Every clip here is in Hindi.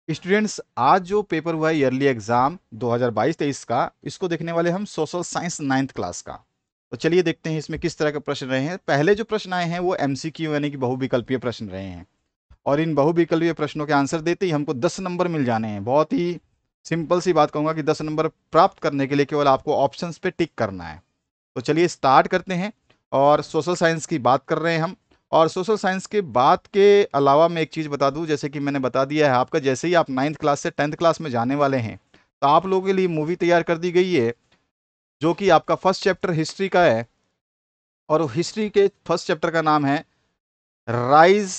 स्टूडेंट्स, आज जो पेपर हुआ है ईयरली एग्जाम 2022-23 का, इसको देखने वाले हम सोशल साइंस 9th क्लास का। तो चलिए देखते हैं इसमें किस तरह के प्रश्न रहे हैं। पहले जो प्रश्न आए हैं वो एमसीक्यू यानी कि बहुविकल्पीय प्रश्न रहे हैं, और इन बहुविकल्पीय प्रश्नों के आंसर देते ही हमको 10 नंबर मिल जाने हैं। बहुत ही सिंपल सी बात कहूंगा कि 10 नंबर प्राप्त करने के लिए केवल आपको ऑप्शंस पे टिक करना है। तो चलिए स्टार्ट करते हैं। और सोशल साइंस की बात कर रहे हैं हम। और सोशल साइंस के बात के अलावा मैं एक चीज़ बता दूं, जैसे कि मैंने बता दिया है आपका, जैसे ही आप 9th क्लास से 10th क्लास में जाने वाले हैं तो आप लोगों के लिए मूवी तैयार कर दी गई है, जो कि आपका फर्स्ट चैप्टर हिस्ट्री का है। और हिस्ट्री के फर्स्ट चैप्टर का नाम है rise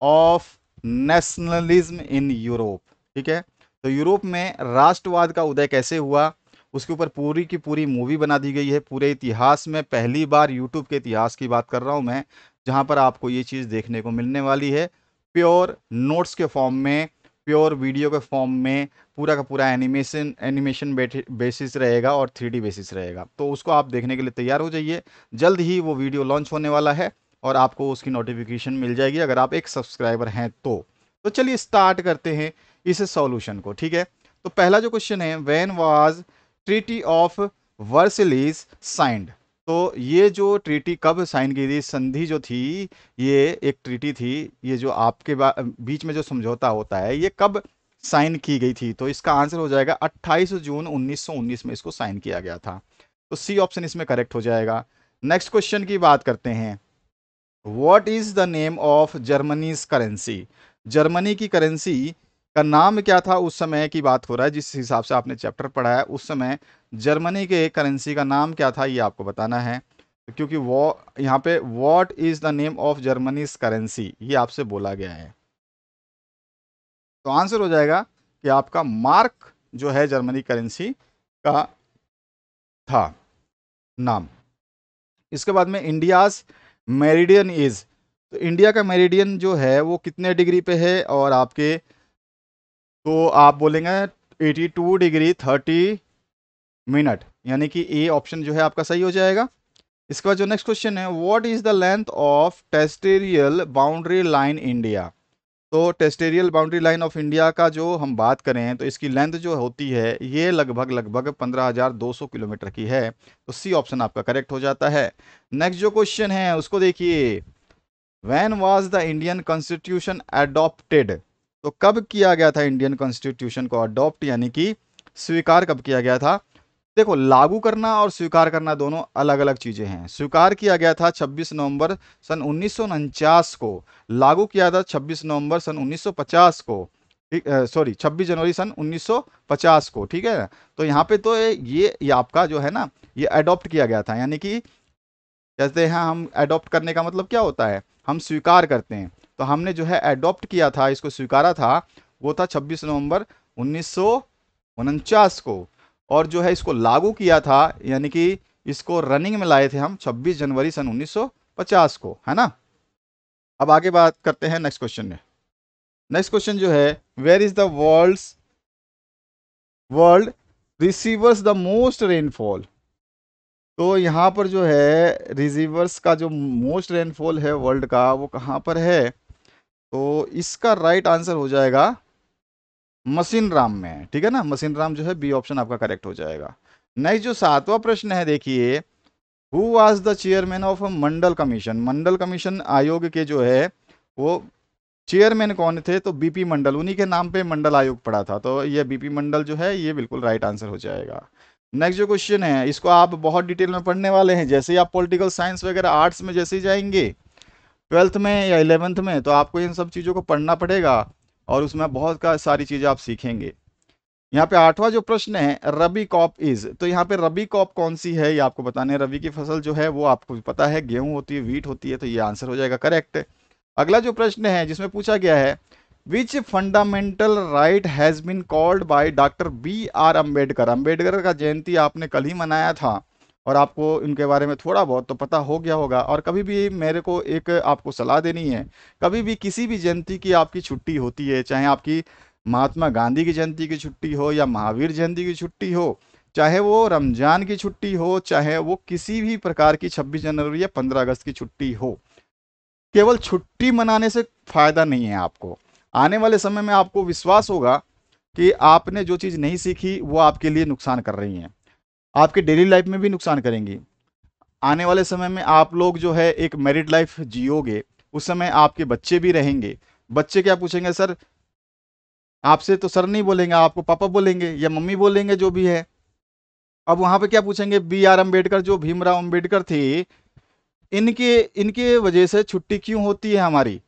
of nationalism in Europe. ठीक है, तो यूरोप में राष्ट्रवाद का उदय कैसे हुआ, उसके ऊपर पूरी की पूरी मूवी बना दी गई है। पूरे इतिहास में पहली बार यूट्यूब के इतिहास की बात कर रहा हूं मैं, जहां पर आपको ये चीज़ देखने को मिलने वाली है प्योर नोट्स के फॉर्म में, प्योर वीडियो के फॉर्म में। पूरा का पूरा एनिमेशन बेसिस रहेगा और 3D बेसिस रहेगा। तो उसको आप देखने के लिए तैयार हो जाइए। जल्द ही वो वीडियो लॉन्च होने वाला है और आपको उसकी नोटिफिकेशन मिल जाएगी अगर आप एक सब्सक्राइबर हैं तो चलिए स्टार्ट करते हैं इस सॉल्यूशन को। ठीक है, तो पहला जो क्वेश्चन है, when was treaty of Versailles signed. तो ये जो ट्रीटी कब साइन की थी, संधि जो थी, ये एक ट्रीटी थी, ये जो आपके बीच में जो समझौता होता है, ये कब साइन की गई थी? तो इसका आंसर हो जाएगा 28 जून 1919 में इसको साइन किया गया था। तो सी ऑप्शन इसमें करेक्ट हो जाएगा। नेक्स्ट क्वेश्चन की बात करते हैं। What is the name of Germany's currency. Germany की करेंसी का नाम क्या था? उस समय की बात हो रहा है, जिस हिसाब से आपने चैप्टर पढ़ा है उस समय जर्मनी के करेंसी का नाम क्या था, ये आपको बताना है। क्योंकि वो यहाँ पे what is the name of Germany's currency ये आपसे बोला गया है। तो आंसर हो जाएगा कि आपका मार्क जो है जर्मनी करेंसी का था नाम। इसके बाद में इंडियाज मेरिडियन इज। तो इंडिया का मेरिडियन जो है वो कितने डिग्री पे है? और आपके तो आप बोलेंगे 82 डिग्री 30 मिनट, यानी कि ए ऑप्शन जो है आपका सही हो जाएगा। इसके बाद जो नेक्स्ट क्वेश्चन है, what is the length of territorial boundary line India. तो territorial boundary line of India का जो हम बात करें तो इसकी लेंथ जो होती है ये लगभग लगभग 15,200 किलोमीटर की है। तो सी ऑप्शन आपका करेक्ट हो जाता है। नेक्स्ट जो क्वेश्चन है उसको देखिए, when was the Indian constitution adopted. तो कब किया गया था इंडियन कॉन्स्टिट्यूशन को अडॉप्ट, यानी कि स्वीकार कब किया गया था? देखो, लागू करना और स्वीकार करना दोनों अलग अलग चीजें हैं। स्वीकार किया गया था 26 नवंबर सन 1949 को, लागू किया था 26 नवंबर सन 1950 को। सॉरी, 26 जनवरी सन 1950 को। ठीक है, तो यहाँ पे तो ये आपका जो है ना, ये अडॉप्ट किया गया था, यानी कि जैसे हैं हम अडॉप्ट करने का मतलब क्या होता है, हम स्वीकार करते हैं। तो हमने जो है अडॉप्ट किया था, इसको स्वीकारा था, वो था 26 नवंबर 1949 को। और जो है इसको लागू किया था, यानी कि इसको रनिंग में लाए थे हम 26 जनवरी सन 1950 को, है ना। अब आगे बात करते हैं नेक्स्ट क्वेश्चन में। नेक्स्ट क्वेश्चन जो है, where is the world receivers the most rainfall. तो यहाँ पर जो है रिसीवर्स का जो मोस्ट रेनफॉल है वर्ल्ड का, वो कहाँ पर है? तो इसका राइट आंसर हो जाएगा मशीन राम में। ठीक है ना, मशीन राम जो है बी ऑप्शन आपका करेक्ट हो जाएगा। नेक्स्ट जो सातवां प्रश्न है, देखिए, who was the chairman of Mandal commission. Mandal commission आयोग के जो है वो चेयरमैन कौन थे? तो बीपी मंडल, उन्हीं के नाम पे मंडल आयोग पड़ा था। तो ये बीपी मंडल जो है ये बिल्कुल राइट आंसर हो जाएगा। नेक्स्ट जो क्वेश्चन है इसको आप बहुत डिटेल में पढ़ने वाले हैं। जैसे ही आप पॉलिटिकल साइंस वगैरह आर्ट्स में जैसे ही जाएंगे 12th में या 11th में, तो आपको इन सब चीज़ों को पढ़ना पड़ेगा और उसमें बहुत का सारी चीज़ें आप सीखेंगे। यहाँ पे आठवां जो प्रश्न है, रबी क्रॉप इज। तो यहाँ पे रबी क्रॉप कौन सी है ये आपको बताने हैं। रबी की फसल जो है वो आपको पता है, गेहूं होती है, वीट होती है। तो ये आंसर हो जाएगा करेक्ट। अगला जो प्रश्न है जिसमें पूछा गया है, which fundamental right has been called by doctor B.R. Ambedkar. Ambedkar का जयंती आपने कल ही मनाया था और आपको इनके बारे में थोड़ा बहुत तो पता हो गया होगा। और कभी भी मेरे को एक आपको सलाह देनी है, कभी भी किसी भी जयंती की आपकी छुट्टी होती है, चाहे आपकी महात्मा गांधी की जयंती की छुट्टी हो या महावीर जयंती की छुट्टी हो, चाहे वो रमजान की छुट्टी हो, चाहे वो किसी भी प्रकार की 26 जनवरी या 15 अगस्त की छुट्टी हो, केवल छुट्टी मनाने से फायदा नहीं है आपको। आने वाले समय में आपको विश्वास होगा कि आपने जो चीज़ नहीं सीखी वो आपके लिए नुकसान कर रही हैं, आपके डेली लाइफ में भी नुकसान करेंगी। आने वाले समय में आप लोग जो है एक मैरिड लाइफ जियोगे, उस समय आपके बच्चे भी रहेंगे। बच्चे क्या पूछेंगे, सर आपसे तो सर नहीं बोलेंगे, आपको पापा बोलेंगे या मम्मी बोलेंगे, जो भी है। अब वहां पे क्या पूछेंगे, बी आर अम्बेडकर, जो भीमराव अम्बेडकर थे, इनके इनके वजह से छुट्टी क्यों होती है हमारी?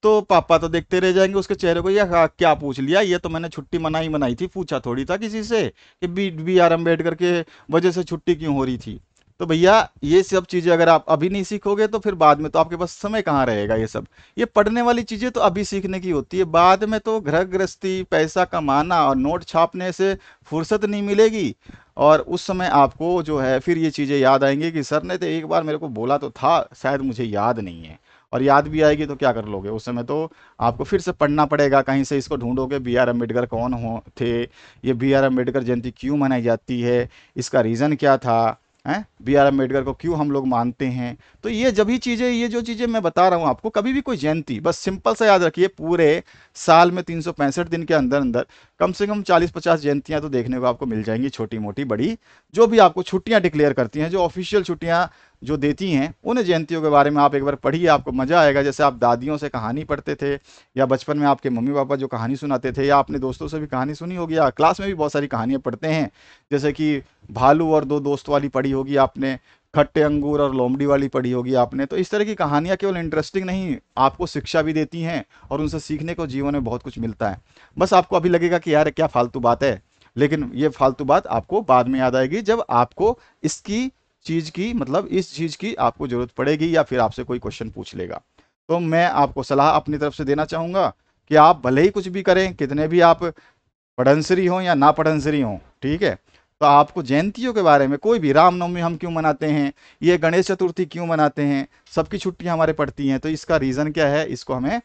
तो पापा तो देखते रह जाएंगे उसके चेहरे को, या क्या पूछ लिया, ये तो मैंने छुट्टी मनाई थी, पूछा थोड़ी था किसी से कि बी आर अम्बेडकर के वजह से छुट्टी क्यों हो रही थी। तो भैया ये सब चीज़ें अगर आप अभी नहीं सीखोगे तो फिर बाद में तो आपके पास समय कहाँ रहेगा। ये सब, ये पढ़ने वाली चीज़ें तो अभी सीखने की होती है, बाद में तो घर गृहस्थी, पैसा कमाना और नोट छापने से फुर्सत नहीं मिलेगी। और उस समय आपको जो है फिर ये चीज़ें याद आएंगी कि सर ने तो एक बार मेरे को बोला तो था, शायद मुझे याद नहीं है। और याद भी आएगी तो क्या कर लोगे उस समय, तो आपको फिर से पढ़ना पड़ेगा, कहीं से इसको ढूंढोगे बी आर अम्बेडकर कौन हो थे, ये बी आर अम्बेडकर जयंती क्यों मनाई जाती है, इसका रीज़न क्या था, हैं बी आर अम्बेडकर को क्यों हम लोग मानते हैं। तो ये जब ही चीज़ें, ये जो चीज़ें मैं बता रहा हूँ आपको, कभी भी कोई जयंती, बस सिंपल सा याद रखिए, पूरे साल में 365 दिन के अंदर अंदर कम से कम 40-50 जयंतियाँ तो देखने को आपको मिल जाएंगी, छोटी मोटी बड़ी, जो भी आपको छुट्टियाँ डिक्लेयर करती हैं, जो ऑफिशियल छुट्टियाँ जो देती हैं, उन जयंतियों के बारे में आप एक बार पढ़िए, आपको मज़ा आएगा। जैसे आप दादियों से कहानी पढ़ते थे, या बचपन में आपके मम्मी पापा जो कहानी सुनाते थे, या अपने दोस्तों से भी कहानी सुनी होगी, या क्लास में भी बहुत सारी कहानियाँ पढ़ते हैं, जैसे कि भालू और दो दोस्त वाली पढ़ी होगी आपने, खट्टे अंगूर और लोमड़ी वाली पढ़ी होगी आपने। तो इस तरह की कहानियाँ केवल इंटरेस्टिंग नहीं, आपको शिक्षा भी देती हैं और उनसे सीखने को जीवन में बहुत कुछ मिलता है। बस आपको अभी लगेगा कि यार क्या फालतू बात है, लेकिन ये फालतू बात आपको बाद में याद आएगी, जब आपको इसकी चीज़ की, मतलब इस चीज़ की आपको ज़रूरत पड़ेगी, या फिर आपसे कोई क्वेश्चन पूछ लेगा। तो मैं आपको सलाह अपनी तरफ से देना चाहूँगा कि आप भले ही कुछ भी करें, कितने भी आप पढ़नसरी हों या ना पढ़नसरी हों, ठीक है, तो आपको जयंतियों के बारे में, कोई भी रामनवमी हम क्यों मनाते हैं, ये गणेश चतुर्थी क्यों मनाते हैं, सबकी छुट्टियां हमारे पड़ती हैं, तो इसका रीज़न क्या है, इसको हमें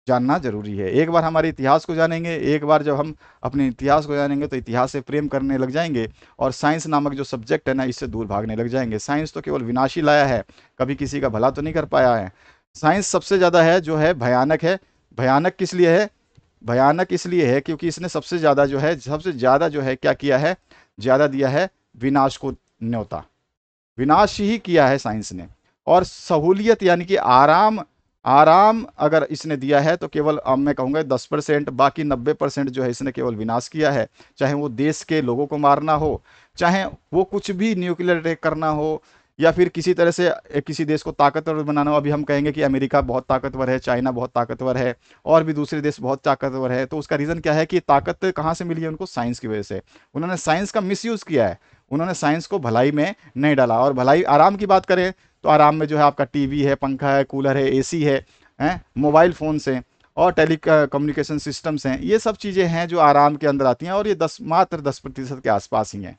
जानना जरूरी है। एक बार हमारे इतिहास को जानेंगे, एक बार जब हम अपने इतिहास को जानेंगे तो इतिहास से प्रेम करने लग जाएंगे, और साइंस नामक जो सब्जेक्ट है ना, इससे दूर भागने लग जाएंगे। साइंस तो केवल विनाश ही लाया है, कभी किसी का भला तो नहीं कर पाया है। साइंस सबसे ज़्यादा है जो है भयानक है। भयानक किस लिए है? भयानक इसलिए है क्योंकि इसने सबसे ज़्यादा जो है, सबसे ज़्यादा जो है क्या किया है, ज़्यादा दिया है विनाश को न्योता, विनाश ही किया है साइंस ने। और सहूलियत यानी कि आराम, आराम अगर इसने दिया है तो केवल, अब मैं कहूँगा 10%, बाकी 90% जो है इसने केवल विनाश किया है। चाहे वो देश के लोगों को मारना हो, चाहे वो कुछ भी न्यूक्लियर अटैक करना हो, या फिर किसी तरह से किसी देश को ताकतवर बनाना हो। अभी हम कहेंगे कि अमेरिका बहुत ताकतवर है, चाइना बहुत ताकतवर है, और भी दूसरे देश बहुत ताकतवर है, तो उसका रीज़न क्या है कि ताकत कहाँ से मिली है उनको? साइंस की वजह से। उन्होंने साइंस का मिसयूज़ किया है, उन्होंने साइंस को भलाई में नहीं डाला। और भलाई, आराम की बात करें तो आराम में जो है आपका टीवी है, पंखा है, कूलर है, एसी है, हैं मोबाइल फ़ोन्स हैं, और टेली कम्युनिकेशन सिस्टम्स हैं, ये सब चीज़ें हैं जो आराम के अंदर आती हैं, और ये मात्र 10% के आसपास ही हैं।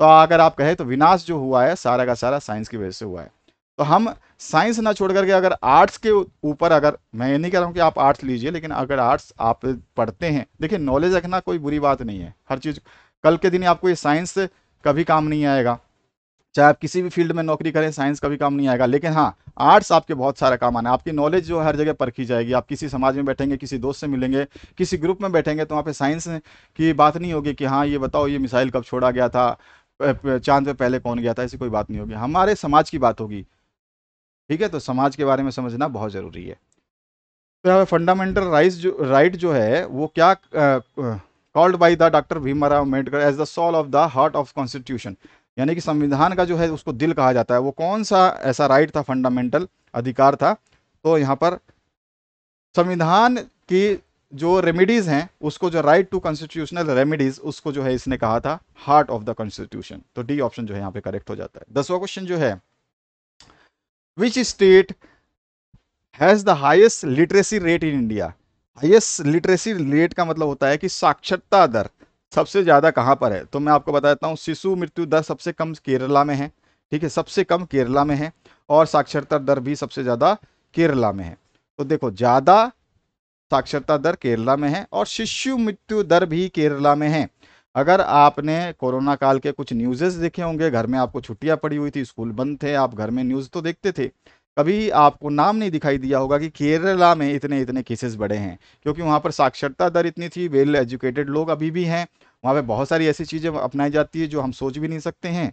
तो अगर आप कहें तो विनाश जो हुआ है सारा का सारा साइंस की वजह से हुआ है। तो हम साइंस ना छोड़ करके अगर आर्ट्स के ऊपर, अगर मैं ये नहीं कह रहा हूँ कि आप आर्ट्स लीजिए, लेकिन अगर आर्ट्स आप पढ़ते हैं, देखिए नॉलेज रखना कोई बुरी बात नहीं है, हर चीज़, कल के दिन आपको ये साइंस कभी काम नहीं आएगा, चाहे आप किसी भी फील्ड में नौकरी करें, साइंस कभी काम नहीं आएगा। लेकिन हाँ, आर्ट्स आपके बहुत सारा काम आना है, आपकी नॉलेज जो है हर जगह परखी जाएगी। आप किसी समाज में बैठेंगे, किसी दोस्त से मिलेंगे, किसी ग्रुप में बैठेंगे, तो वहाँ पे साइंस की बात नहीं होगी कि हाँ ये बताओ ये मिसाइल कब छोड़ा गया था, चांद पे पहले कौन गया था, ऐसी कोई बात नहीं होगी, हमारे समाज की बात होगी। ठीक है, तो समाज के बारे में समझना बहुत ज़रूरी है। तो यहाँ फंडामेंटल राइट जो है वो क्या, called by the doctor Bhimrao Ambedkar as the soul of the heart of constitution, यानी कि संविधान का जो है उसको दिल कहा जाता है। वो कौन सा ऐसा राइट था, फंडामेंटल अधिकार था? तो यहाँ पर संविधान की जो रेमेडीज हैं, उसको जो राइट टू कॉन्स्टिट्यूशनल रेमेडीज, उसको जो है इसने कहा था हार्ट ऑफ द कॉन्स्टिट्यूशन। तो डी ऑप्शन जो है यहाँ पे करेक्ट हो जाता है। 10वां क्वेश्चन जो है, which state has the highest literacy rate in India? Highest literacy rate का मतलब होता है कि साक्षरता दर सबसे ज्यादा कहाँ पर है। तो मैं आपको बता देता हूँ, शिशु मृत्यु दर सबसे कम केरला में है, ठीक है, सबसे कम केरला में है, और साक्षरता दर भी सबसे ज्यादा केरला में है। तो देखो, ज्यादा साक्षरता दर केरला में है, और शिशु मृत्यु दर भी केरला में है। अगर आपने कोरोना काल के कुछ न्यूज़ेस देखे होंगे, घर में आपको छुट्टियां पड़ी हुई थी, स्कूल बंद थे, आप घर में न्यूज़ तो देखते थे, कभी आपको नाम नहीं दिखाई दिया होगा कि केरला में इतने इतने केसेस बढ़े हैं, क्योंकि वहाँ पर साक्षरता दर इतनी थी, वेल एजुकेटेड लोग अभी भी हैं, वहाँ पे बहुत सारी ऐसी चीज़ें अपनाई जाती है जो हम सोच भी नहीं सकते हैं,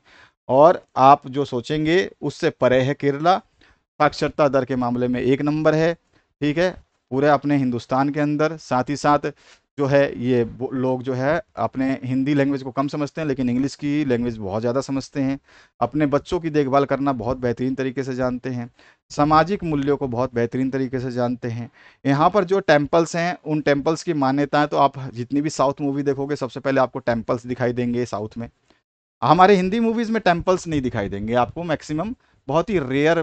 और आप जो सोचेंगे उससे परे है केरला। साक्षरता दर के मामले में एक नंबर है, ठीक है, पूरे अपने हिंदुस्तान के अंदर। साथ ही साथ जो है ये लोग जो है अपने हिंदी लैंग्वेज को कम समझते हैं, लेकिन इंग्लिश की लैंग्वेज बहुत ज़्यादा समझते हैं। अपने बच्चों की देखभाल करना बहुत बेहतरीन तरीके से जानते हैं। सामाजिक मूल्यों को बहुत बेहतरीन तरीके से जानते हैं। यहाँ पर जो टेम्पल्स हैं, उन टेम्पल्स की मान्यताएं, तो आप जितनी भी साउथ मूवी देखोगे सबसे पहले आपको टेम्पल्स दिखाई देंगे साउथ में। हमारे हिंदी मूवीज में टेम्पल्स नहीं दिखाई देंगे आपको, मैक्सिमम बहुत ही रेयर,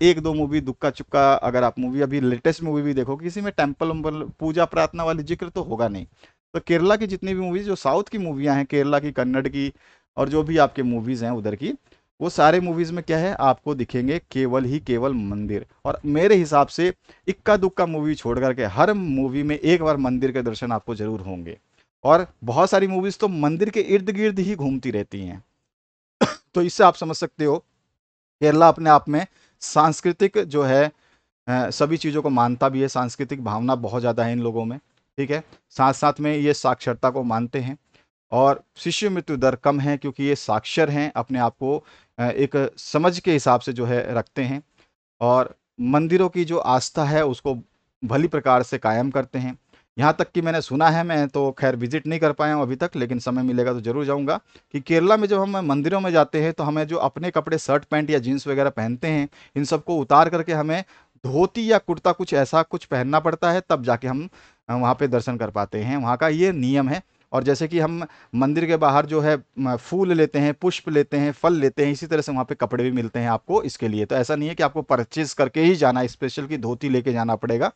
एक दो मूवी दुक्का चुक्का, अगर आप मूवी अभी लेटेस्ट मूवी भी देखो किसी में टेम्पल उम्पल पूजा प्रार्थना वाली जिक्र तो होगा नहीं। तो केरला की जितनी भी मूवीज, जो साउथ की मूवियाँ हैं, केरला की, कन्नड़ की, और जो भी आपके मूवीज हैं उधर की, वो सारे मूवीज में क्या है, आपको दिखेंगे केवल ही केवल मंदिर। और मेरे हिसाब से इक्का दुक्का मूवी छोड़ करके हर मूवी में एक बार मंदिर के दर्शन आपको जरूर होंगे। और बहुत सारी मूवीज तो मंदिर के इर्द गिर्द ही घूमती रहती हैं। तो इससे आप समझ सकते हो केरला अपने आप में सांस्कृतिक जो है सभी चीज़ों को मानता भी है, सांस्कृतिक भावना बहुत ज़्यादा है इन लोगों में, ठीक है। साथ साथ में ये साक्षरता को मानते हैं, और शिशु मृत्यु दर कम है क्योंकि ये साक्षर हैं, अपने आप को एक समझ के हिसाब से जो है रखते हैं, और मंदिरों की जो आस्था है उसको भली प्रकार से कायम करते हैं। यहाँ तक कि मैंने सुना है, मैं तो खैर विजिट नहीं कर पाया हूँ अभी तक, लेकिन समय मिलेगा तो ज़रूर जाऊँगा, कि केरला में जब हम मंदिरों में जाते हैं तो हमें जो अपने कपड़े शर्ट पैंट या जीन्स वगैरह पहनते हैं, इन सबको उतार करके हमें धोती या कुर्ता कुछ ऐसा कुछ पहनना पड़ता है, तब जाके हम वहाँ पे दर्शन कर पाते हैं। वहाँ का ये नियम है। और जैसे कि हम मंदिर के बाहर जो है फूल लेते हैं, पुष्प लेते हैं, फल लेते हैं, इसी तरह से वहाँ पे कपड़े भी मिलते हैं आपको इसके लिए। तो ऐसा नहीं है कि आपको परचेज करके ही जाना, स्पेशल की धोती लेके जाना पड़ेगा,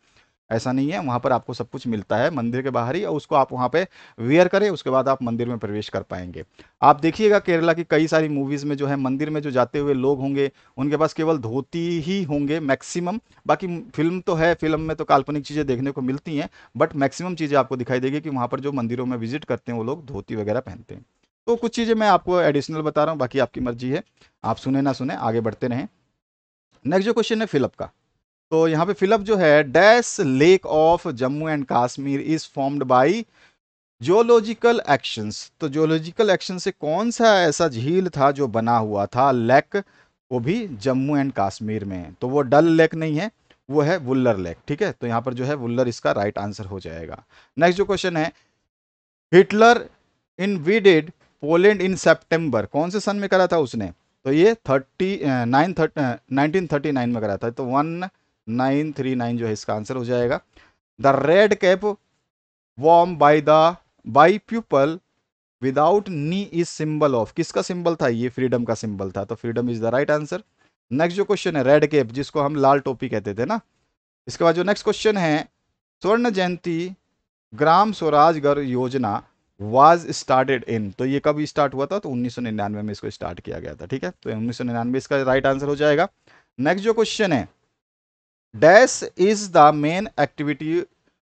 ऐसा नहीं है। वहाँ पर आपको सब कुछ मिलता है मंदिर के बाहर ही, और उसको आप वहाँ पे वियर करें, उसके बाद आप मंदिर में प्रवेश कर पाएंगे। आप देखिएगा केरला की कई सारी मूवीज़ में जो है मंदिर में जो जाते हुए लोग होंगे, उनके पास केवल धोती ही होंगे मैक्सिमम। बाकी फिल्म तो है, फिल्म में तो काल्पनिक चीज़ें देखने को मिलती हैं, बट मैक्सिमम चीज़ें आपको दिखाई देगी कि वहाँ पर जो मंदिरों में विजिट करते हैं वो लोग धोती वगैरह पहनते हैं। तो कुछ चीज़ें मैं आपको एडिशनल बता रहा हूँ, बाकी आपकी मर्जी है, आप सुने ना सुने, आगे बढ़ते रहें। नेक्स्ट जो क्वेश्चन है फिलअप का, तो यहाँ पे फिलअप जो है, dash lake of Jammu and Kashmir is formed by geological actions. तो जियोलॉजिकल एक्शन से कौन सा ऐसा झील था जो बना हुआ था लेक, वो भी जम्मू एंड कश्मीर में? तो वो डल लेक नहीं है, वो है वुल्लर लेक, ठीक है। तो यहाँ पर जो है वुल्लर इसका राइट आंसर हो जाएगा। नेक्स्ट जो क्वेश्चन है, हिटलर इनवेडेड पोलैंड इन सितंबर, कौन से सन में करा था उसने? तो ये 1939 में करा था, तो 1939 जो है इसका आंसर हो जाएगा। The red cap worn by people without knee is symbol of, किसका सिंबल था? ये फ्रीडम का सिंबल था, तो freedom is the right answer. Next जो क्वेश्चन है, रेड कैप जिसको हम लाल टोपी कहते थे ना। इसके बाद जो नेक्स्ट क्वेश्चन है, स्वर्ण जयंती ग्राम स्वराज घर योजना वाज स्टार्टेड इन, तो ये कब स्टार्ट हुआ था? तो 1999 में इसको स्टार्ट किया गया था, ठीक है। तो 1999 इसका राइट आंसर हो जाएगा। नेक्स्ट जो क्वेश्चन है, dash is the main activity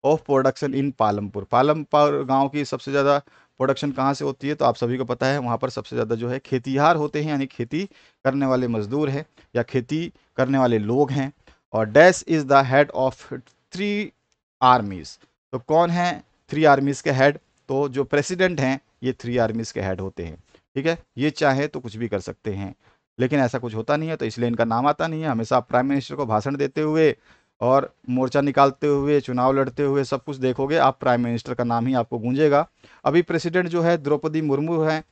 of production in Palampur, Palampur गांव की सबसे ज़्यादा प्रोडक्शन कहाँ से होती है? तो आप सभी को पता है, वहाँ पर सबसे ज़्यादा जो है खेतीहार होते हैं, यानी खेती करने वाले मजदूर हैं या खेती करने वाले लोग हैं। और dash is the head of 3 आर्मीज, तो कौन है 3 आर्मीज के हेड? तो जो प्रेसिडेंट हैं ये 3 आर्मीज के हेड होते हैं, ठीक है। ये चाहे तो कुछ भी कर सकते हैं, लेकिन ऐसा कुछ होता नहीं है, तो इसलिए इनका नाम आता नहीं है। हमेशा आप प्राइम मिनिस्टर को भाषण देते हुए और मोर्चा निकालते हुए, चुनाव लड़ते हुए, सब कुछ देखोगे आप, प्राइम मिनिस्टर का नाम ही आपको गूंजेगा। अभी प्रेसिडेंट जो है द्रौपदी मुर्मू हैं,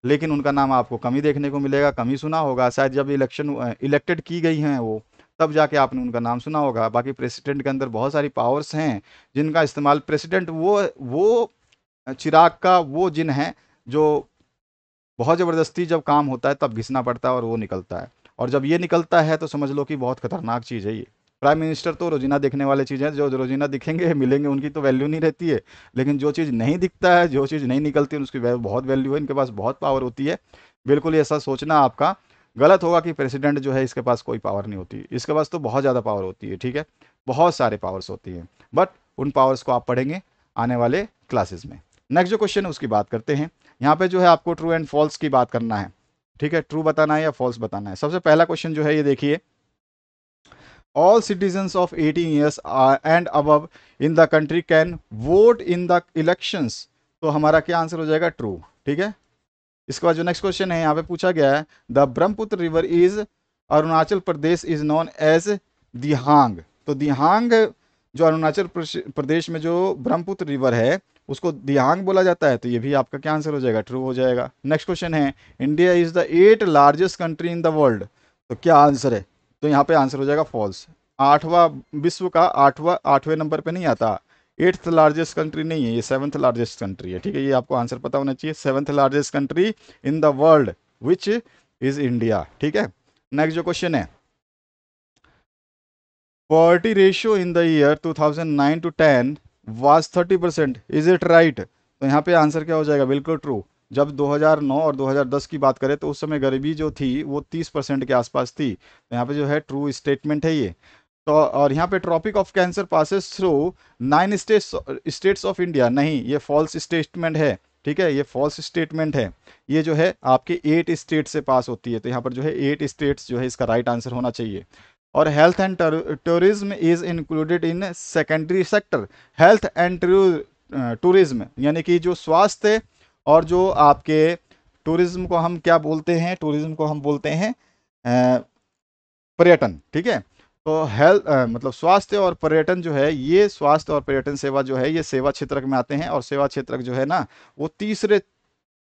लेकिन उनका नाम आपको कम ही देखने को मिलेगा, कम ही सुना होगा। शायद जब इलेक्टेड की गई हैं वो, तब जाके आपने उनका नाम सुना होगा। बाकी प्रेसिडेंट के अंदर बहुत सारी पावर्स हैं जिनका इस्तेमाल प्रेसिडेंट, वो चिराग का वो जिन है जो बहुत ज़बरदस्ती जब काम होता है तब घिसना पड़ता है और वो निकलता है, और जब ये निकलता है तो समझ लो कि बहुत खतरनाक चीज़ है ये। प्राइम मिनिस्टर तो रोजीना देखने वाली चीज़ है, जो रोजीना दिखेंगे मिलेंगे उनकी तो वैल्यू नहीं रहती है, लेकिन जो चीज़ नहीं दिखता है, जो चीज़ नहीं निकलती है, उसकी बहुत वैल्यू है। इनके पास बहुत पावर होती है। बिल्कुल ऐसा सोचना आपका गलत होगा कि प्रेसिडेंट जो है इसके पास कोई पावर नहीं होती, इसके पास तो बहुत ज़्यादा पावर होती है, ठीक है। बहुत सारे पावर्स होती हैं, बट उन पावर्स को आप पढ़ेंगे आने वाले क्लासेस में। नेक्स्ट जो क्वेश्चन है उसकी बात करते हैं। यहाँ पे जो है आपको ट्रू एंड फॉल्स की बात करना है, ठीक है। ट्रू बताना है या फॉल्स बताना है। सबसे पहला क्वेश्चन जो है ये देखिए, all citizens of 18 years and above in the country can vote in the elections. तो हमारा क्या आंसर हो जाएगा? ट्रू। ठीक है। इसके बाद जो नेक्स्ट क्वेश्चन है यहाँ पे पूछा गया है, the Brahmaputra river is Arunachal Pradesh is known as Dihang. तो दिहांग जो अरुणाचल प्रदेश में जो ब्रह्मपुत्र रिवर है उसको दिहांग बोला जाता है। तो ये भी आपका क्या आंसर हो जाएगा? ट्रू हो जाएगा। नेक्स्ट क्वेश्चन है, India is the 8th largest country in the world. तो क्या आंसर है? तो यहाँ पे आंसर हो जाएगा फॉल्स। आठवां विश्व का आठवें नंबर पे नहीं आता, 8th लार्जेस्ट कंट्री नहीं है, ये 7th लार्जेस्ट कंट्री है। ठीक है, ये आपको आंसर पता होना चाहिए। 7th largest country in the world which is India. ठीक है। नेक्स्ट जो क्वेश्चन है, poverty ratio in the year 2009 to 10 was 30%, is it right? तो यहाँ पे आंसर क्या हो जाएगा? बिल्कुल ट्रू। जब 2009 और 2010 की बात करें तो उस समय गरीबी जो थी वो 30% के आसपास थी। तो यहाँ पे जो है ट्रू स्टेटमेंट है ये। तो और यहाँ पे tropic of cancer passes through 9 states of India, नहीं, ये फॉल्स स्टेटमेंट है। ठीक है, ये फॉल्स स्टेटमेंट है। ये जो है आपके 8 स्टेट से पास होती है। तो यहाँ पर जो है 8 स्टेट्स जो है इसका राइट आंसर होना चाहिए। और health and tourism is included in secondary sector. Health and tourism यानी कि जो स्वास्थ्य और जो आपके टूरिज्म को हम क्या बोलते हैं? टूरिज्म को हम बोलते हैं पर्यटन। ठीक है। तो हेल्थ मतलब स्वास्थ्य और पर्यटन जो है, ये स्वास्थ्य और पर्यटन सेवा जो है ये सेवा क्षेत्रक में आते हैं। और सेवा क्षेत्रक जो है ना वो तीसरे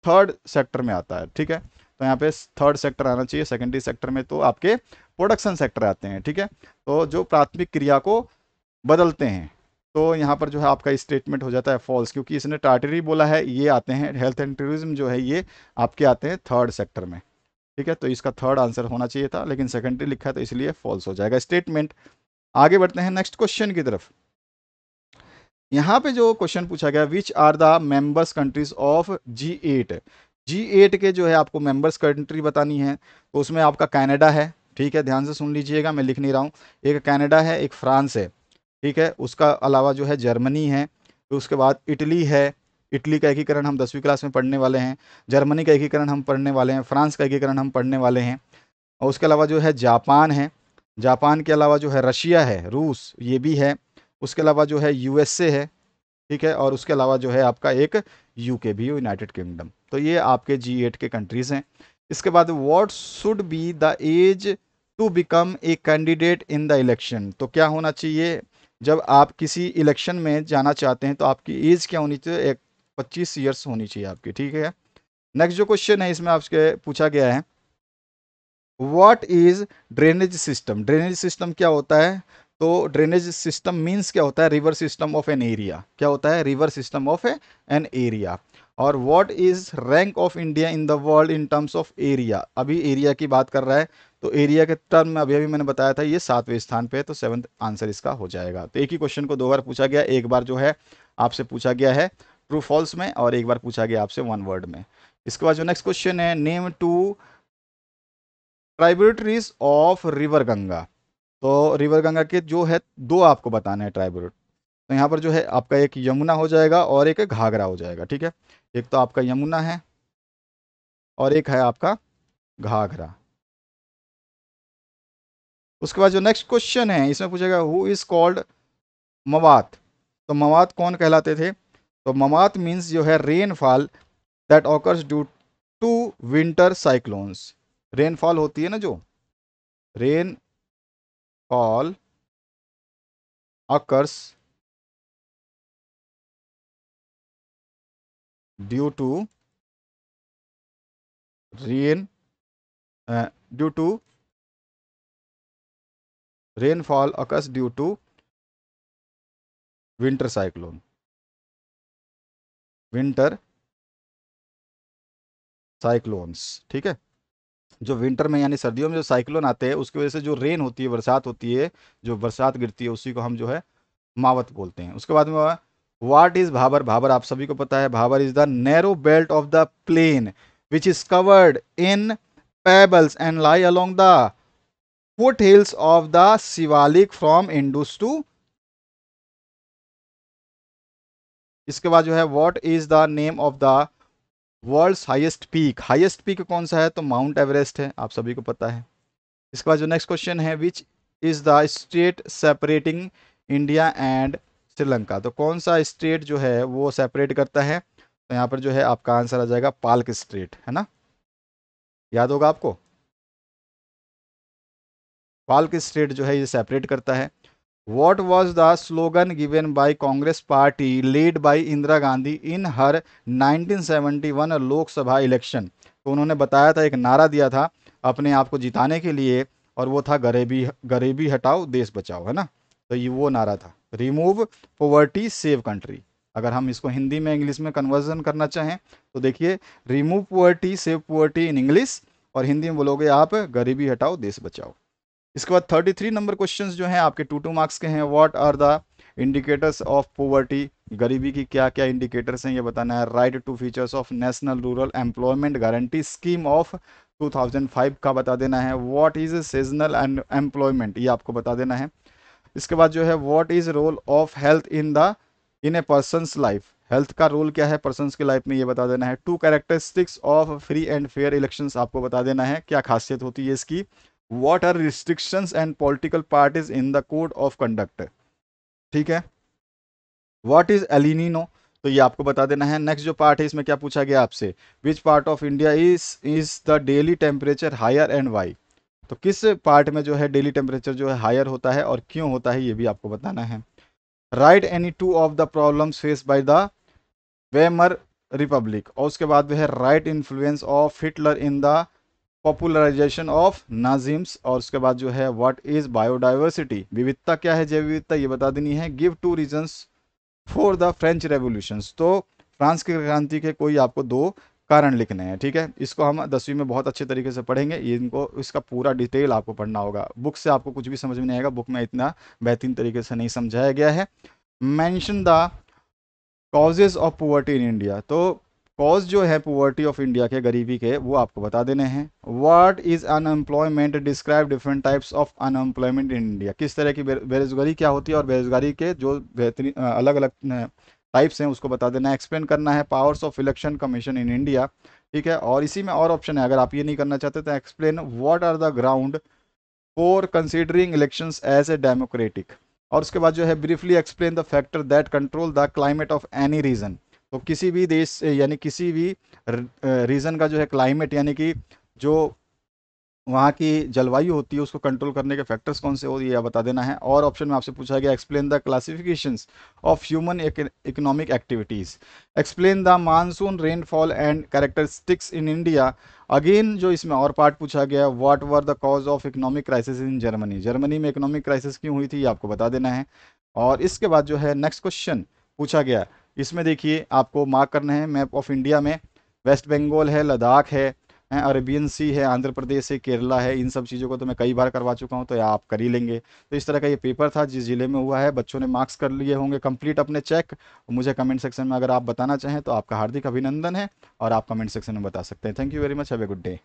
थर्ड सेक्टर में आता है। ठीक है। तो यहाँ पे थर्ड सेक्टर आना चाहिए। सेकेंडरी सेक्टर में तो आपके प्रोडक्शन सेक्टर आते हैं। ठीक है। तो जो प्राथमिक क्रिया को बदलते हैं, तो यहाँ पर जो है आपका स्टेटमेंट हो जाता है फॉल्स, क्योंकि इसने टार्टरी बोला है, ये आते हैं हेल्थ एंड टूरिज्म जो है ये आपके आते हैं थर्ड सेक्टर में। ठीक है। तो इसका थर्ड आंसर होना चाहिए था, लेकिन सेकेंडरी लिखा है तो इसलिए फॉल्स हो जाएगा स्टेटमेंट। आगे बढ़ते हैं नेक्स्ट क्वेश्चन की तरफ। यहाँ पे जो क्वेश्चन पूछा गया, which are the members countries of G8। G8 के जो है आपको मेंबर्स कंट्री बतानी है। तो उसमें आपका कनाडा है। ठीक है, ध्यान से सुन लीजिएगा, मैं लिख नहीं रहा हूँ। एक कनाडा है, एक फ्रांस है। ठीक है, उसका अलावा जो है जर्मनी है, तो उसके बाद इटली है। इटली का एकीकरण हम 10वीं क्लास में पढ़ने वाले हैं। जर्मनी का एकीकरण हम पढ़ने वाले हैं। फ्रांस का एकीकरण हम पढ़ने वाले हैं। और उसके अलावा जो है जापान है। जापान के अलावा जो है रशिया है, रूस, ये भी है। उसके अलावा जो है USA है। ठीक है। और उसके अलावा जो है आपका एक UK भी, यूनाइटेड किंगडम। तो ये आपके G8 के कंट्रीज हैं। इसके बाद what should be the age to become a candidate in the election. तो क्या होना चाहिए जब आप किसी इलेक्शन में जाना चाहते हैं? तो आपकी एज क्या होनी चाहिए? 25 ईयर्स होनी चाहिए आपकी। ठीक है। नेक्स्ट जो क्वेश्चन है इसमें आपसे पूछा गया है, what is drainage system. Drainage system क्या होता है? तो ड्रेनेज सिस्टम मीन्स क्या होता है? River system of an area. क्या होता है? River system of an area. और what is rank of India in the world in terms of area. अभी एरिया की बात कर रहा है, तो एरिया के टर्म में अभी अभी मैंने बताया था ये 7वें स्थान पे है। तो 7th आंसर इसका हो जाएगा। तो एक ही क्वेश्चन को 2 बार पूछा गया, एक बार जो है आपसे पूछा गया है ट्रू फॉल्स में, और एक बार पूछा गया आपसे 1 वर्ड में। इसके बाद जो नेक्स्ट क्वेश्चन है, name 2 tributaries of river Ganga. तो रिवर गंगा के जो है 2 आपको बताने हैं ट्राइब्यूट। तो यहाँ पर जो है आपका एक यमुना हो जाएगा और एक घाघरा हो जाएगा। ठीक है, एक तो आपका यमुना है और एक है आपका घाघरा। उसके बाद जो नेक्स्ट क्वेश्चन है इसमें पूछेगा हु इज कॉल्ड मवात। तो मवात कौन कहलाते थे? तो मवात मीन्स जो है rainfall that occurs due to winter cyclones. Rainfall होती है ना, जो rainfall occurs due to rain due to rainfall occurs due to winter cyclone, winter cyclones। ठीक है, जो विंटर में यानी सर्दियों में जो साइक्लोन आते हैं उसकी वजह से जो रेन होती है, बरसात होती है, जो बरसात गिरती है उसी को हम जो है मावत बोलते हैं। उसके बाद में व्हाट इज भाबर। भाबर आप सभी को पता है, Bhabar is the narrow belt of the plain which is covered in pebbles and lie along the foot hills of the Shivalik from Indus to. इसके बाद जो है what is the name of the world's highest peak. Highest peak कौन सा है? तो माउंट एवरेस्ट है, आप सभी को पता है। इसके बाद जो नेक्स्ट क्वेश्चन है, which is the state separating India and Sri Lanka. तो कौन सा स्टेट जो है वो सेपरेट करता है? तो यहाँ पर जो है आपका आंसर आ जाएगा पाल्क स्टेट, है ना, याद होगा आपको। पाल्क स्टेट जो है ये सेपरेट करता है। What was the slogan given by Congress Party led by Indira Gandhi in her 1971 Lok Sabha election? तो उन्होंने बताया था, एक नारा दिया था अपने आप को जिताने के लिए, और वो था गरीबी गरीबी हटाओ देश बचाओ, है ना। तो ये वो नारा था, रिमूव पॉवर्टी सेव कंट्री। अगर हम इसको हिंदी में इंग्लिश में कन्वर्जन करना चाहें तो देखिए, remove poverty save poverty in English, और हिंदी में बोलोगे आप गरीबी हटाओ देश बचाओ। इसके बाद 33 नंबर क्वेश्चंस जो हैं आपके 2 मार्क्स के हैं। What are the indicators of poverty? गरीबी की क्या क्या इंडिकेटर्स हैं ये बताना है। Write two features of National Rural Employment Guarantee Scheme of 2005 का बता देना है। व्हाट इज सीजनल एम्प्लॉयमेंट, ये आपको बता देना है। इसके बाद जो है what is role of health in a person's life, health का रोल क्या है पर्सन्स की लाइफ में, ये बता देना है। 2 characteristics of free and fair elections आपको बता देना है, क्या खासियत होती है इसकी। What are restrictions and political parties in the code of conduct, ठीक है। व्हाट इज एलिनिनो, तो ये आपको बता देना है। नेक्स्ट जो पार्ट है इसमें क्या पूछा गया आपसे, which part of India is the daily temperature higher and why. तो किस पार्ट में जो है डेली टेम्परेचर जो है हायर होता है और क्यों होता है, ये भी आपको बताना है। Right any 2 of the problems face by the Weimar republic, और उसके बाद जो है right influence of Hitler in the popularization of Nazisms, और उसके बाद जो है व्हाट इज बायोडाइवर्सिटी, विविधता क्या है, जैव विविधता, ये बता देनी है। Give 2 reasons for the French revolutions, तो फ्रांस की क्रांति के कोई आपको 2 कारण लिखने हैं, ठीक है। इसको हम 10वीं में बहुत अच्छे तरीके से पढ़ेंगे, ये इनको इसका पूरा डिटेल आपको पढ़ना होगा। बुक से आपको कुछ भी समझ में नहीं आएगा, बुक में इतना बेहतरीन तरीके से नहीं समझाया गया है। Mention the causes of poverty in India, तो कॉज जो है पुअर्टी ऑफ इंडिया के, गरीबी के, वो आपको बता देने हैं। What is unemployment, describe different types of unemployment in India, किस तरह की बेरोजगारी क्या होती है और बेरोजगारी के जो बेहतरीन अलग अलग टाइप्स हैं उसको बता देना है। एक्सप्लेन करना है powers of election commission in India, ठीक है। और इसी में और ऑप्शन है, अगर आप ये नहीं करना चाहते तो explain what are the ground for considering elections as a democratic, और उसके बाद जो है briefly explain the factor that control the climate of any region. तो किसी भी देश यानी किसी भी रीजन का जो है क्लाइमेट यानी कि जो वहाँ की जलवायु होती है उसको कंट्रोल करने के फैक्टर्स कौन से होती है, यह बता देना है। और ऑप्शन में आपसे पूछा गया explain the classifications of human economic activities, explain the monsoon rainfall and characteristics in India. Again जो इसमें और पार्ट पूछा गया, what were the cause of economic crisis in Germany, Germany में इकोनॉमिक क्राइसिस क्यों हुई थी, ये आपको बता देना है। और इसके बाद जो है नेक्स्ट क्वेश्चन पूछा गया, इसमें देखिए आपको मार्क करना है मैप ऑफ इंडिया में, वेस्ट बंगाल है, लद्दाख है, अरेबियन सी है, आंध्र प्रदेश है, केरला है, इन सब चीज़ों को तो मैं कई बार करवा चुका हूँ, तो आप कर ही लेंगे। तो इस तरह का ये पेपर था जिस जिले में हुआ है, बच्चों ने मार्क्स कर लिए होंगे कंप्लीट अपने चेक। मुझे कमेंट सेक्शन में अगर आप बताना चाहें तो आपका हार्दिक अभिनंदन है, और आप कमेंट सेक्शन में बता सकते हैं। Thank you very much, have a good day.